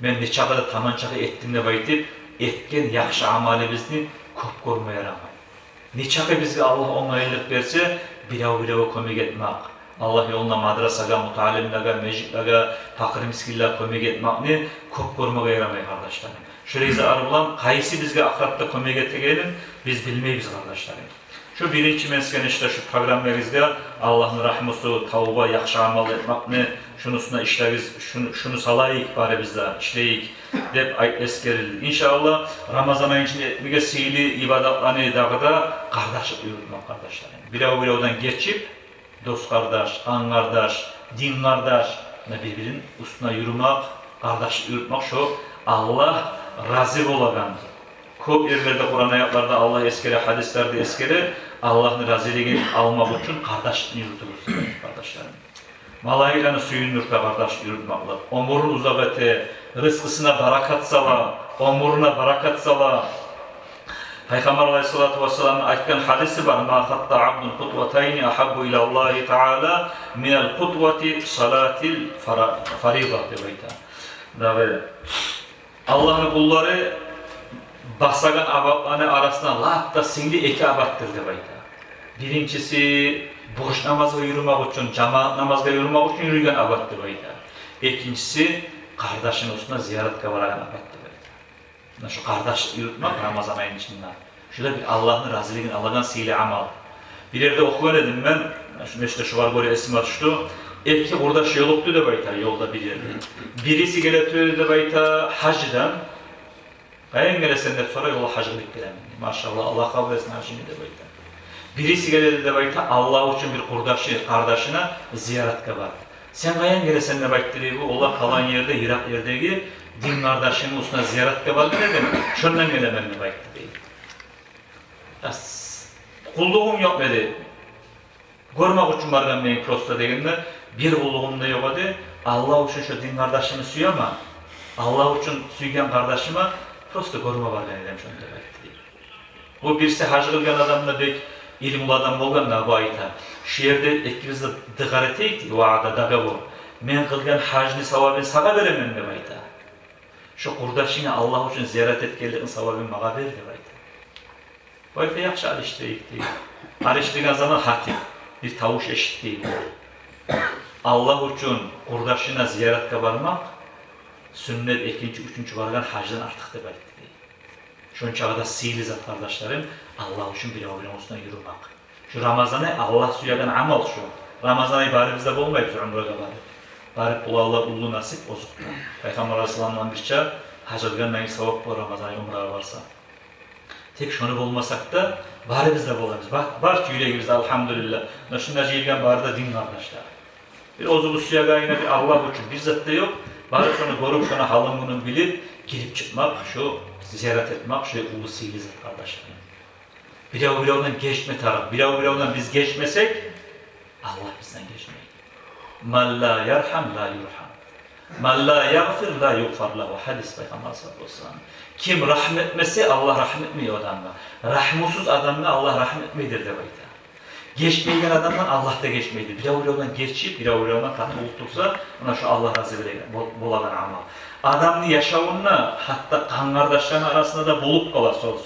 Ben niçakı da tamançakı ettim de baytip, etken yakşı amalimizni kop görmeye rağmen. Niçakı bizge Allah onaylık verse, bilav kömek etmek. Allah yoluna madrasaga, mutalimlaga, mecitlaga, fakir miskillah kömek etmekni kop görmeye yaramay kardeşlerim. Şurayıza arılan, kaysi bizge ahiratta kömek ettiğinin biz bilmeyiz kardeşlerim. Şu birinci mesken işte şu programlarımızda Allah'ın rahmusu, tavba, yakşı amal etmekni, şunusuna işleriz, şunu salayık bari bizde, işleyik, dep eskerildi. İnşallah Ramazan ayı içinde etmeye sihirli ibadetlerini dağıda kardeşlik yürütmek kardeşlerim. Biravdan geçip, dost kardeş, kan kardeş, din kardeş, birbirinin üstüne yürümek, kardeşlik yürütmek şu Allah razı olagan, Көп yerlerde Kur'an ayetlarda Allah eskere, hadislerde eskere Allah'ın raziliğini almak için kardeşliğini yürütülür kardeşlerim. Malayıkanı suyun nurta kardeş yürütmekler. Omurun uzak ete, rızkısına barakat sala, omuruna barakat sala. Peygamber Aleyhisselatü Vesselam'ın aytkan hadisi var. Ma hatta abdun kutvatayni ahabbu ila Allahi Teala minel kutvati salatil faridat deyip. Allah'ın kulları basagan abadlarının arasında latta singli iki abattır deyip. Birincisi boş namazga yürümek için, cemaat namazga yürümek için yürüyen abattır deyip. İkincisi kardeşin üstüne ziyaretka varagan abattır. Şu kardeş yürütmek Ramazan ayının içinden. Şöyle bir Allah'ın razılığını Allah'ın sihirli amal. Bir yerde okuyan edim ben, işte şu var böyle esime düştü. İki orada şey yoktu da bayta, yolda bir yerde. Birisi geletiriyor da bayta hacdan. Kayan gelesen de sonra yola hacılık gelemedim. Maşallah Allah kabul etsin hacını da bayta. Birisi geledi de bayta Allah için bir kardeşine ziyaret var. Sen kayan gelesen de bayta bu Allah kalan yerde, Irak yerdeki din kardeşinin üstüne ziyaret var dedim. Şundan gelemem mi bayta değil. Kulluğum yok dedi. Görmek için bargan benim prosta degende bir kulluğum da yok dedi. Allah için şu din kardeşimi suyu ama Allah için suygen kardeşime prosta görme bargan edem şunu demek değil. Bu birisi hacı kılgan adamla bek ilim adam bolgan da bu ayta. Şu yerde ikimiz de dıgaret etti vaada daga bu. Men kılgan hacını savabını sağa veremem de bayta. Şu kurdaşını Allah için ziyaret etkeldiğin savabını mağa ver de bayta. Bayta yaxşı arıştıyık değil. Arıştığın zaman hatim, bir tavuş eşit değil. Allah için kurdaşına ziyaretka varmak, sünnet ikinci, üçüncü vargan hacdan artık da belki değil. Şunun çağda sihirli zat kardeşlerim, Allah için bir avlamasına yürümek. Şu Ramazan'ı Allah suyagan amal şu. Ramazan'ı bari bizde olmayıp şu umrega bari. Bari kula Allah ulu nasip bozukta. Peygamber Aleyhisselam'dan bir çağ, hacılgan neyi sevap bu Ramazan'ı umrega varsa. Tek şunu bulmasak da bari bizde olarız. Var ki yüreğimizde elhamdülillah. Şunda jeyilgen bari da din kardeşler. Bir ozubu suya gayına bir Allah için bir zat da yok. Bari şunu korup şuna halımını bilip girip çıkmak, şu ziyaret etmek, şu ulu sihirli zat kardeşler. Biravdan geçme taraf. Biravdan biz geçmesek Allah bizden geçmeyin. Man la yerham la yurham. Man la yaghfir la yughfar lahu. Hadis Peygamber sallallahu aleyhi ve sellem. Kim rahmetmese Allah rahmetmiyor adamla. Rahmusuz adamla Allah rahmetmiyor de bayta. Geçmeyen adamdan Allah da geçmeydi. Bir avruyadan geçip, bir avruyadan katı olduksa ona şu Allah razı bolagan amal. Adamın yaşamını hatta kan kardeşlerin arasında da bulup kala söz.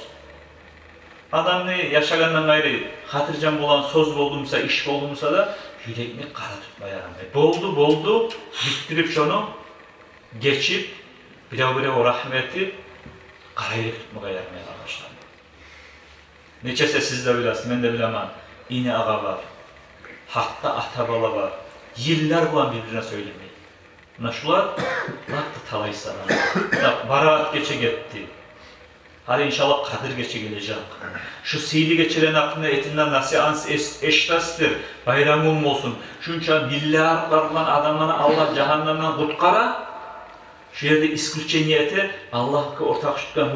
Adamın yaşagandan gayrı hatırcan bolan söz buldumsa, iş buldumsa da yüreğini kara tutmaya yaramıyor. Boldu, bitirip şunu geçip, bir avruya o rahmeti karayı tutmaya yaramaya arkadaşlar. Neçese siz de bilesiniz, ben de bilemem. İne ağa var, hatta atabala var. Yıllar bulan birbirine söylemeyi. Naşular, laktı talay sana. Barat geçe gitti. Hadi inşallah Kadir geçe gelecek. Şu sihirli geçiren aklına etinden nasihat eştasıdır. Bayramım olsun. Çünkü milyarlarla adamlarına Allah cehenneminden kutkara. Şu yerde İskürtçe niyeti Allah'a ortak tutan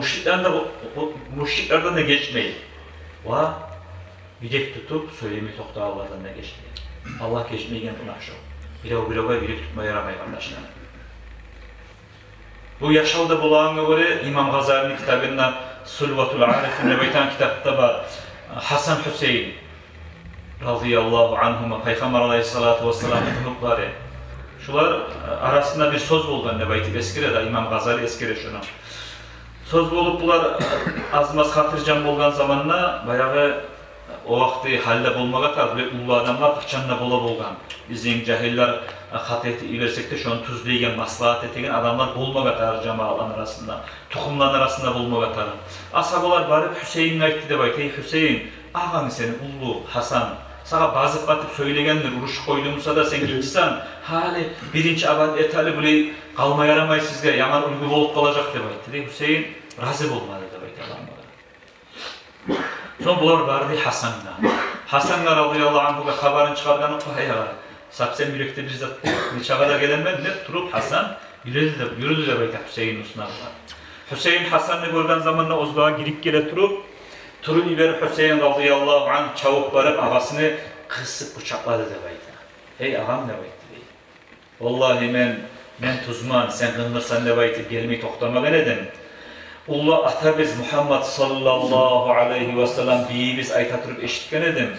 müşriklerden de geçmeyin. Va bilek tutup söylemeyi toktağlardan da geçmeyin. Allah geçmeyen buna şu. Bilava bilek tutmaya yaramaya kardeşler. Bu yaşalda bulağına göre İmam Gazali'nin kitabından Sulvatul Arif'in Beytan kitapta var. Hasan Hüseyin radıyallahu anhuma Peygamber aleyhissalatu vesselam'ın hukukları. Şular arasında bir söz buldu Nebaytik eskire de İmam Gazali eskire şunu. Söz bulup bular azmaz hatırcan bolgan zamanla bayağı o vakti halde bulmağa kadar ulu adamlar kıçanla bola bolgan. Bizim cahiller hat eti ilersek de şunu tuzlaygen, maslahat etegen adamlar bulmağa kadar cemaatların arasında, tohumların arasında bulmağa kadar. Ashabalar barıp Hüseyin'in aytti de baytı, Hüseyin, ağam senin ulu Hasan, sana bazı batıp söylegendir, uruş koyduğumsa da sen gitsen, hali birinci abad etali böyle kalma yaramay sizge, yaman uygu bolup kalacak de baytı. Hüseyin razı olmadı da baytı adamlara. Son bular vardı Hasan'la. Hasan'la radıyallahu anh'a haberin çıkarganı koyaya. Sapsen yürekte bir zat neçe kadar gelen ben de durup Hasan yürüdü de baytı Hüseyin'in üstüne var. Hüseyin Hasan'ı görgen zamanla ozluğa girip gele turun ileri Hüseyin radıyallahu anh çabuk varıp ağasını kısıp bıçakladı debaydı. Hey ağam debaydı. Vallahi men tuzman, sen kılmırsan debaydı, gelmeyi toktama ededim. Allah Atabiz Muhammed sallallahu aleyhi ve sellem biz ayta turup eşitken edim.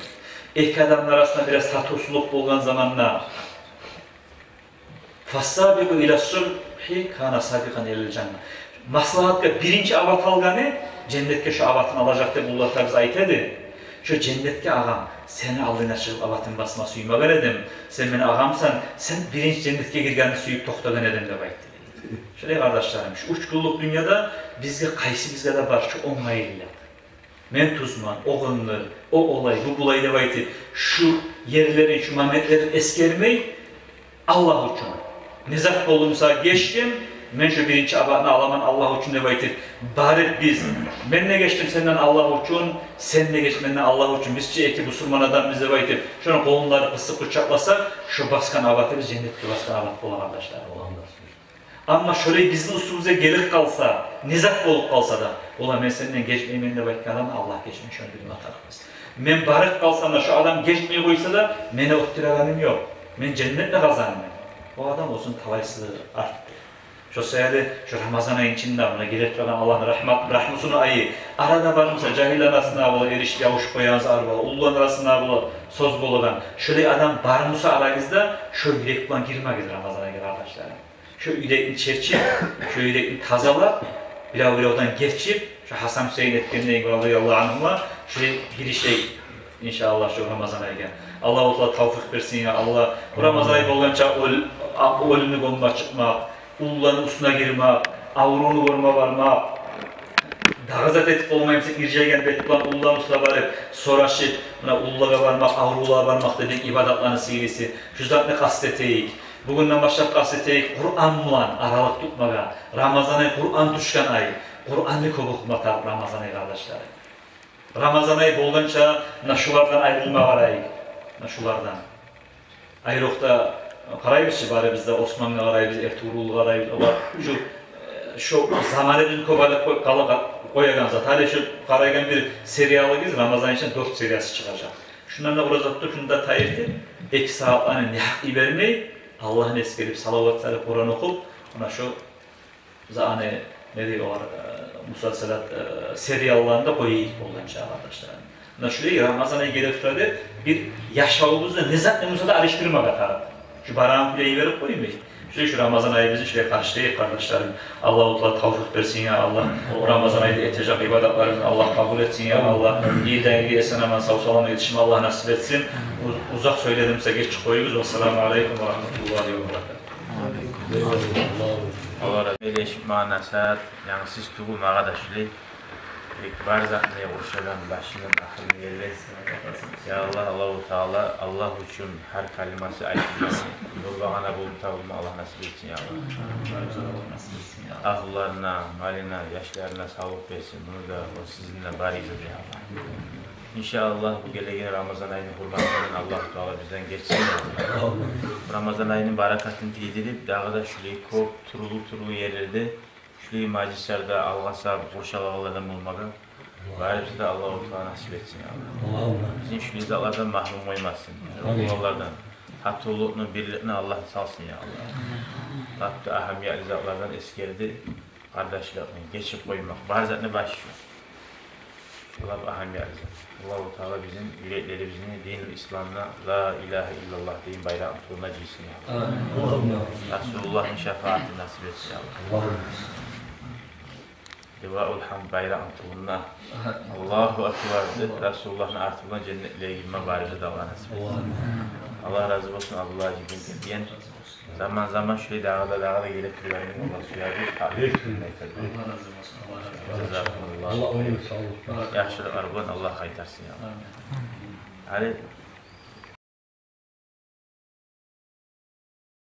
İlk adamlar arasında biraz tatlısuluk bulgan zamanla Fassabiqu ila sulhi kana sabiqan ilal cennet. Maslahatka birinci avat alganı cennetke şu avatını alacak diye Allah Atabiz ayet edi. Şu cennetke ağam seni aldığına çıkıp avatın basma suyuma veredim. Sen beni ağamsan sen birinci cennetke girgeni suyup toktagan edim de ayet. Şöyle kardeşlerim, şu üç kulluk dünyada bizge kaysi bizge de var, şu onlayıyla. Men tuzman, o gınlar, o olay, bu bulay da baytı, şu yerlerin, şu mametlerin eskermeyi Allah için. Nizak olumsa geçtim, men şu birinci abatını alaman Allah için de baytı. Bari biz, ben ne geçtim senden Allah için, sen ne geçtim benden Allah için. Bizce eki bu surman adam bize baytı. Şunu kolunları kısıp bıçaklasak, şu baskan abatı biz cennetli baskan abat olan arkadaşlar. Ama şöyle bizim üstümüze gelir kalsa, nizak olup kalsa da, ola ben senden geçmeyeyim, ben de belki adam Allah geçmeyi şöyle bir atarız. Ben barık kalsam da şu adam geçmeyi koysa da, mene ottiraganım yok. Ben cennetle kazanım. O adam olsun talaysızlığı arttı. Şu sayede, şu Ramazan ayın içinde buna gerektiren Allah'ın rahmusunu ayı, arada varımsa cahil arasına bula, erişti yavuş koyanız arabala, ulluğun arasına bula, söz buludan, şöyle adam barmusa aranızda, şöyle yürek bulan girmek Ramazan ayı arkadaşlarım. Şu yürekli çerçip, şu yürekli tazalar, bir oradan geçip, şu Hasan Hüseyin etkinliği radıyallahu anhuma, şu girişte inşallah şu Ramazan ayı. Allah-u tavfik versin ya Allah. Bu Ramazan ayı olunca ölünü bomba çıkmak, ulların üstüne girmek, avrunu vurma varmak, dağızat etip olmayımsa ircegen betip olan ulların üstüne varıp, soraşıp, ullara varmak, avrulara varmak dedik ibadatların sirisi. Şu zat ne kasteteyik. Bugünden başlayıp gazeteyik, Kur'an'la aralık tutmaga, Ramazan ayı Kur'an düşken ay, Kur'an'ı okumak Ramazan ayı kardeşler. Ramazan ayı bolgança naşulardan ayrılma var ayı, naşulardan. Ayrıkta karayımızı bari bizde Osmanlı karayımız, Ertuğrul karayımız, şu zamanı bizim kovalık koyagan zat. Hali şu karaygan bir seriyalı giz, Ramazan için 4 seriyası çıkacak. Şundan da uğrazattı, şunu da tayirdi, 2 saatlerini ne hakkı vermeyi, Allah'ın eskerip salavat-ı Kur'an okup ona şu zane ne diyorlar musalselat seriallarında koyuyuk olunca arkadaşlar. Ona şuraya Ramazan ayı gelip bir yaşamımızda nizamımızda araştırma katar. Şu barağın kuleyi verip koymayın. Şu Ramazan ayı bizi şuraya karşılayıp kardeşlerim. Allah-u tavfik versin ya Allah. O Ramazan ayında etecek ibadetlerimizi Allah kabul etsin ya Allah. İyiden iyi esen hemen sağ salama yetişimi Allah nasip etsin. Uzak söyledimse geç koyuyoruz. Vesselamu aleyküm ve rahmetullahi ve berekatuhu. Allah razı olsun. Manasat, yani siz tuğum arkadaşlar. İkbar zatına uğraşan başının aklını yerlesin. Ya Allah, Allah-u Teala, Allah için her kaliması ayetlesin. Nurgahana bulup tavulma Allah nasip etsin ya Allah. Ahullarına, malına, yaşlarına sağlık versin. Bunu da o sizinle bariz ediyor Allah. İnşallah bu geleceğin Ramazan ayının kurbanlarını Allah-u Teala bizden geçsin ya Allah. Ramazan ayının barakatını yedirip, dağda şurayı kop, turulu yerlerde, şurayı macislarda, algasa, boşal ağlardan olmadan, bari bize de Allah-u Teala nasip etsin ya Allah. Bizim şu izalardan mahrum koymasın. Bu yollardan, hatırlığını, birliğini Allah salsın ya Allah. Hatta ahamiyel izalardan eskerdi, kardeşlerini geçip koymak, barzatını başlıyor. Allah ahamiyel izah. Allah-u Teala bizim yüreklerimizin din-i İslam'la La ilahe illallah deyin bayrağın tuğuna giysin ya Allah. Resulullah'ın şefaatini nasip etsin ya Allah. Livaul hamd bayrağın tuğuna Allahu Ekber Resulullah'ın artığından cennetle girme barizi de Allah nasip etsin. Allah razı olsun Abdullah Cibin diyen zaman zaman şöyle dağda gelip türüverin Allah suya bir Allah razı olsun. Allah onu sağ olsun. Yaşlı araban Allah kaytarsın ya. Hadi